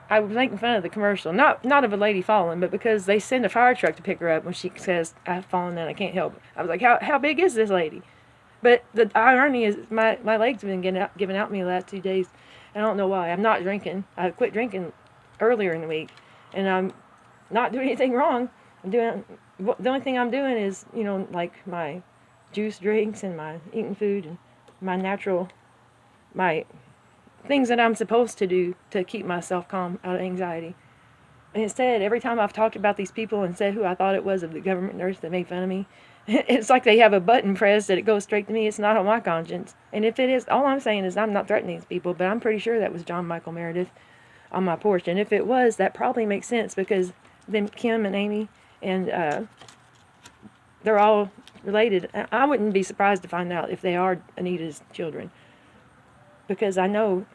I was making fun of the commercial, not of a lady falling, but because they send a fire truck to pick her up when she says, I've fallen and I can't help it. I was like, how big is this lady? But the irony is my legs have been giving out me the last 2 days. I don't know why. I'm not drinking. I quit drinking earlier in the week, and I'm not doing anything wrong. The only thing I'm doing is, like my juice drinks and my eating food and my natural, my things that I'm supposed to do to keep myself calm out of anxiety. And instead, every time I've talked about these people and said who I thought it was of the government nurse that made fun of me, it's like they have a button pressed that it goes straight to me. It's not on my conscience. And if it is, all I'm saying is I'm not threatening these people, but I'm pretty sure that was John Michael Meredith on my porch. And if it was, that probably makes sense because then Kim and Amy and they're all related. I wouldn't be surprised to find out if they are Anita's children because I know,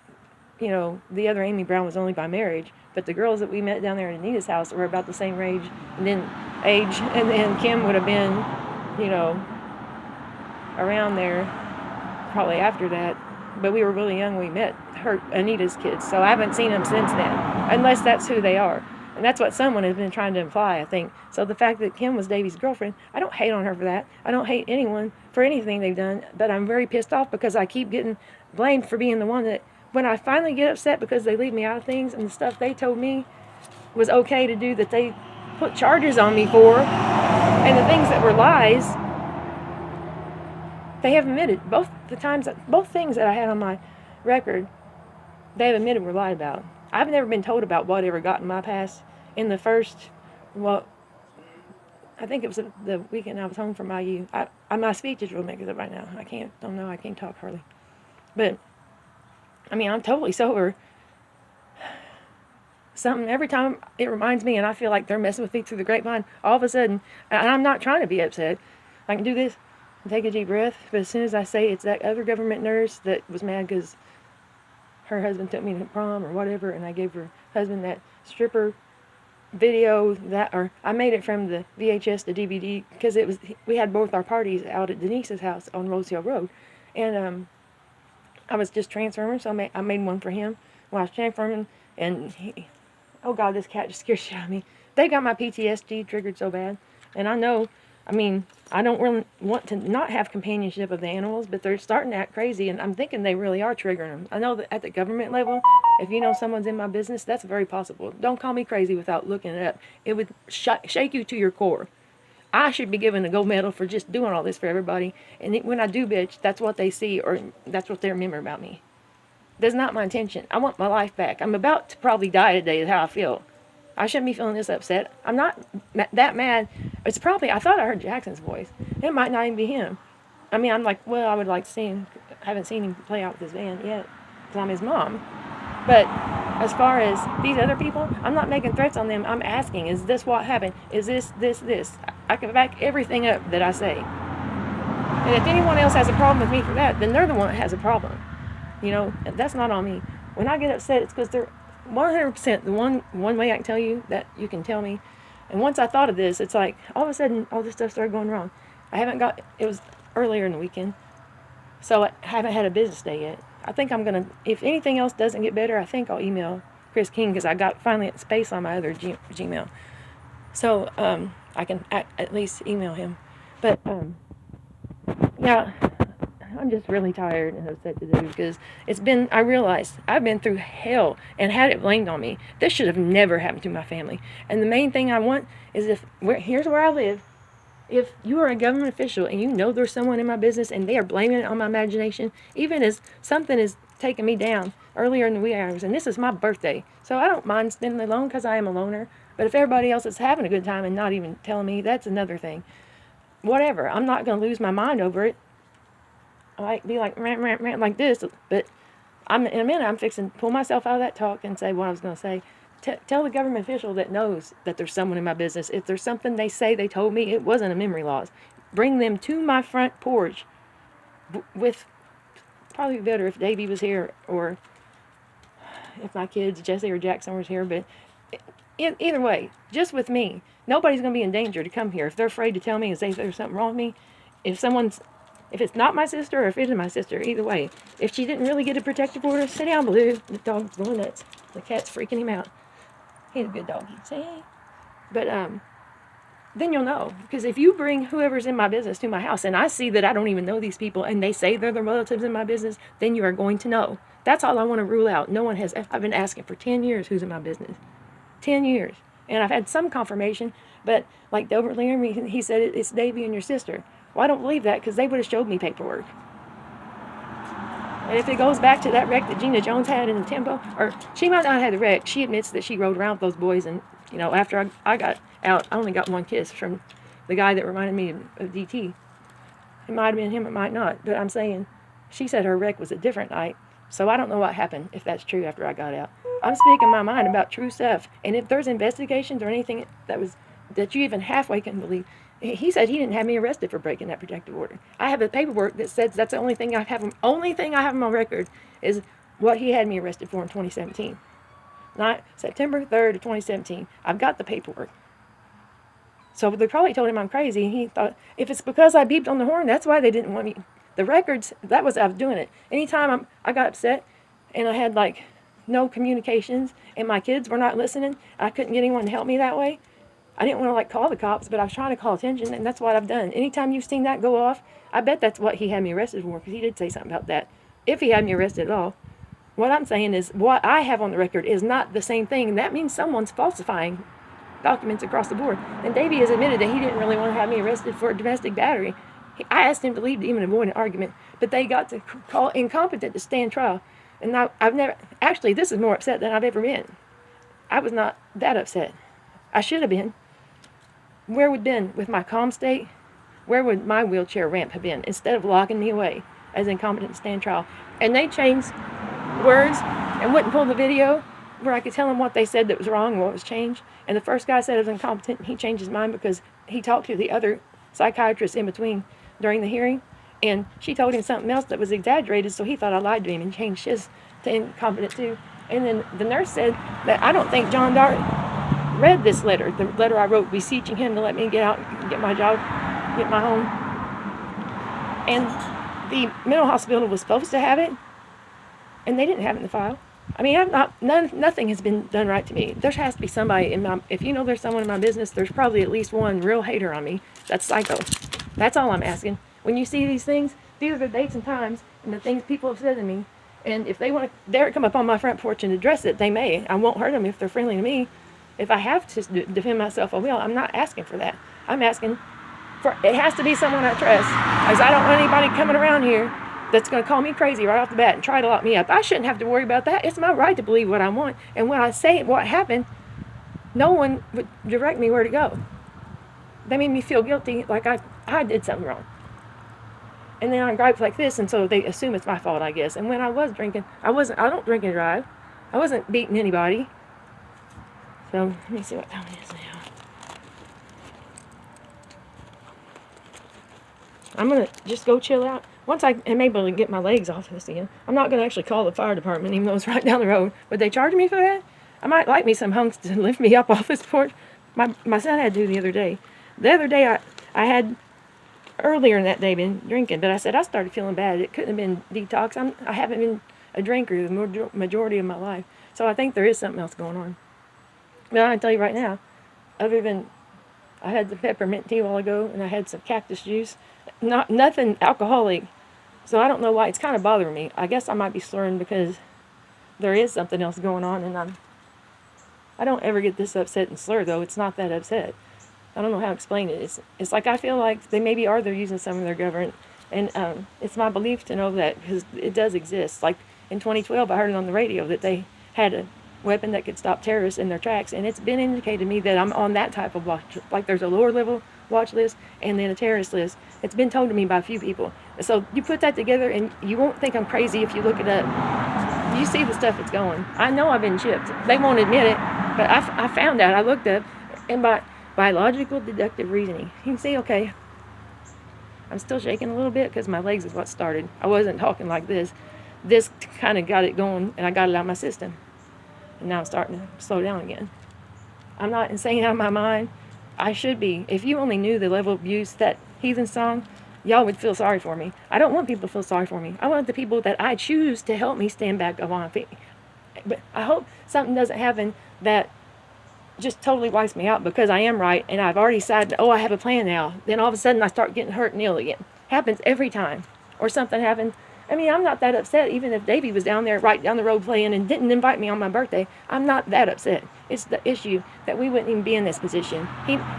the other Amy Brown was only by marriage, but the girls that we met down there at Anita's house were about the same age, and then Kim would have been, around there probably after that. But we were really young when we met Anita's kids, so I haven't seen them since then, unless that's who they are. And that's what someone has been trying to imply, I think. So the fact that Kim was Davy's girlfriend, I don't hate on her for that. I don't hate anyone for anything they've done, but I'm very pissed off because I keep getting blamed for being the one that, when I finally get upset because they leave me out of things and the stuff they told me was okay to do that they put charges on me for, and the things that were lies, they have admitted. Both things that I had on my record, they have admitted were lied about. I've never been told about whatever got in my past. In the first, I think it was the weekend I was home from IU. My speech is real mixed up right now. I can't talk hardly. But, I'm totally sober. Something, every time it reminds me and I feel like they're messing with me through the grapevine, all of a sudden, and I'm not trying to be upset, I can do this and take a deep breath, but as soon as I say it's that other government nurse that was mad because her husband took me to prom or whatever, and I gave her husband that stripper video or I made it from the VHS to DVD because we had both our parties out at Denise's house on Rose Hill Road, and I was just transferring, so I made one for him while I was transferring, and oh God, this cat just scared shit out of me. They got my PTSD triggered so bad, and I know, I don't really want to not have companionship of the animals, but they're starting to act crazy, and I'm thinking they really are triggering them. I know that at the government level, if you know someone's in my business, that's very possible. Don't call me crazy without looking it up. It would shake you to your core. I should be given a gold medal for just doing all this for everybody, and when I do bitch, that's what they see, or that's what they remember about me. That's not my intention. I want my life back. I'm about to probably die today is how I feel. I shouldn't be feeling this upset. I'm not that mad. It's probably, I thought I heard Jackson's voice. It might not even be him. I'm like, well, I would like to see him. I haven't seen him play out with his band yet because I'm his mom. But as far as these other people, I'm not making threats on them. I'm asking, is this what happened? Is this? I can back everything up that I say. And if anyone else has a problem with me for that, then they're the one that has a problem. That's not on me. When I get upset, it's because they're 100% the one way I can tell you that you can tell me. And once I thought of this, it's like all of a sudden all this stuff started going wrong. It was earlier in the weekend, so I haven't had a business day yet. I think I'm gonna, if anything else doesn't get better, I think I'll email Chris King because I got finally space on my other Gmail, so I can at least email him. But yeah. I'm just really tired and upset today because I realized I've been through hell and had it blamed on me. This should have never happened to my family. And the main thing I want is here's where I live. If you are a government official and you know there's someone in my business and they are blaming it on my imagination, even as something is taking me down earlier in the wee hours, and this is my birthday, so I don't mind spending alone because I am a loner. But if everybody else is having a good time and not even telling me, that's another thing. Whatever, I'm not going to lose my mind over it. I might be like rant like this, but in a minute I'm fixing to pull myself out of that talk and say what I was going to say. Tell the government official that knows that there's someone in my business. If there's something they say they told me, it wasn't a memory loss. Bring them to my front porch with, probably better if Davey was here or if my kids, Jesse or Jackson, was here, but either way, just with me. Nobody's going to be in danger to come here. If they're afraid to tell me and say there's something wrong with me, if it's not my sister or if it is my sister, either way. If she didn't really get a protective order, sit down, Blue. The dog's going nuts. The cat's freaking him out. He's a good dog. He'd say, hey. But then you'll know. Because if you bring whoever's in my business to my house and I see that I don't even know these people and they say they're the relatives in my business, then you are going to know. That's all I want to rule out. No one has. I've been asking for 10 years who's in my business. 10 years. And I've had some confirmation, but like Delbert Laramie, he said it's Davy and your sister. Well, I don't believe that because they would have showed me paperwork. And if it goes back to that wreck that Gina Jones had in the Tempo, or she might not have had the wreck, she admits that she rode around with those boys, and after I got out, I only got one kiss from the guy that reminded me of DT. It might have been him, it might not, but I'm saying, she said her wreck was a different night, so I don't know what happened, if that's true after I got out. I'm speaking my mind about true stuff, and if there's investigations or anything that you even halfway can believe, he said he didn't have me arrested for breaking that protective order. I have a paperwork that says that's the only thing I have on my record is what he had me arrested for in 2017. Not September 3rd of 2017. I've got the paperwork. So they probably told him I'm crazy. He thought, if it's because I beeped on the horn, that's why they didn't want me. The records, I was doing it. Anytime I got upset and I had no communications and my kids were not listening, I couldn't get anyone to help me that way. I didn't want to call the cops, but I was trying to call attention, and that's what I've done. Anytime you've seen that go off, I bet that's what he had me arrested for, because he did say something about that. If he had me arrested at all. What I'm saying is what I have on the record is not the same thing. That means someone's falsifying documents across the board. And Davey has admitted that he didn't really want to have me arrested for domestic battery. I asked him to leave to even avoid an argument, but they got to call incompetent to stand trial. And I've never, actually, this is more upset than I've ever been. I was not that upset. I should have been. Where would been with my calm state? Where would my wheelchair ramp have been instead of locking me away as incompetent to stand trial? And they changed words and wouldn't pull the video where I could tell them what they said that was wrong and what was changed. And the first guy said it was incompetent, and he changed his mind because he talked to the other psychiatrist in between during the hearing, and she told him something else that was exaggerated, so he thought I lied to him and changed his to incompetent too. And then the nurse said that I don't think John Dart read this letter, the letter I wrote beseeching him to let me get out, get my job, get my home. And the mental hospital was supposed to have it, and they didn't have it in the file. I mean, nothing has been done right to me. There has to be somebody if there's someone in my business, there's probably at least one real hater on me. That's psycho. That's all I'm asking. When you see these things, these are the dates and times and the things people have said to me. And if they want to dare come up on my front porch and address it, they may. I won't hurt them if they're friendly to me. If I have to defend myself, I will. I'm not asking for that. I'm asking for, it has to be someone I trust. Because I don't want anybody coming around here that's going to call me crazy right off the bat and try to lock me up. I shouldn't have to worry about that. It's my right to believe what I want. And when I say what happened, no one would direct me where to go. They made me feel guilty, like I did something wrong. And then I gripe like this, and so they assume it's my fault, I guess. And when I was drinking, I don't drink and drive. I wasn't beating anybody. So, let me see what time it is now. I'm going to just go chill out. Once I am able to get my legs off this again, I'm not going to actually call the fire department, even though it's right down the road. Would they charge me for that? I might like me some hunks to lift me up off this porch. My son had to the other day. The other day, I had earlier in that day been drinking, but I said I started feeling bad. It couldn't have been detox. I haven't been a drinker the majority of my life. So I think there is something else going on. But I can tell you right now, other than I had the peppermint tea a while ago, and I had some cactus juice, nothing alcoholic. So I don't know why it's kind of bothering me. I guess I might be slurring because there is something else going on, and I don't ever get this upset and slur, though. It's not that upset. I don't know how to explain it. It's like I feel like they maybe are using some of their government, and it's my belief to know that because it does exist. Like in 2012, I heard it on the radio that they had a weapon that could stop terrorists in their tracks, and it's been indicated to me that I'm on that type of watch. Like there's a lower level watch list and then a terrorist list. It's been told to me by a few people. So you put that together, and you won't think I'm crazy if you look it up. You see the stuff that's going. I know I've been chipped. They won't admit it, but I found out. I looked up, and by biological deductive reasoning, you can see, okay, I'm still shaking a little bit because my legs is what started. I wasn't talking like this. This kind of got it going, and I got it out of my system. And now I'm starting to slow down again. I'm not insane out of my mind. I should be. If you only knew the level of abuse, that Heathen song, y'all would feel sorry for me. I don't want people to feel sorry for me. I want the people that I choose to help me stand back on my feet. But I hope something doesn't happen that just totally wipes me out because I am right and I've already decided, oh, I have a plan now. Then all of a sudden I start getting hurt and ill again. Happens every time. Or something happens. I mean, I'm not that upset even if Davey was down there right down the road playing and didn't invite me on my birthday. I'm not that upset. It's the issue that we wouldn't even be in this position.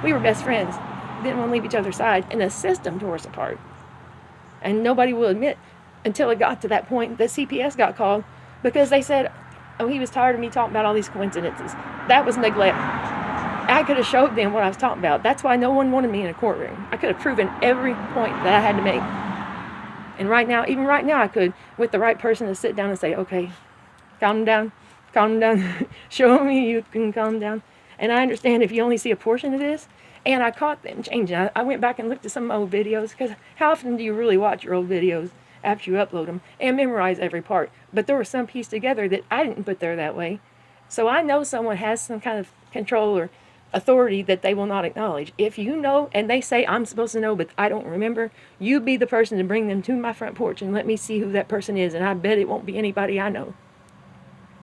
We were best friends. Didn't want to leave each other's side, and the system tore us apart. And nobody will admit until it got to that point that CPS got called because they said, oh, he was tired of me talking about all these coincidences. That was neglect. I could have showed them what I was talking about. That's why no one wanted me in a courtroom. I could have proven every point that I had to make. And right now, even right now, I could, with the right person to sit down and say, okay, calm down, show me you can calm down. And I understand if you only see a portion of this, and I caught them changing. I went back and looked at some old videos, because how often do you really watch your old videos after you upload them and memorize every part? But there was some piece together that I didn't put there that way. So I know someone has some kind of control or authority that they will not acknowledge. If you know and they say I'm supposed to know but I don't remember, you be the person to bring them to my front porch and let me see who that person is, and I bet it won't be anybody I know.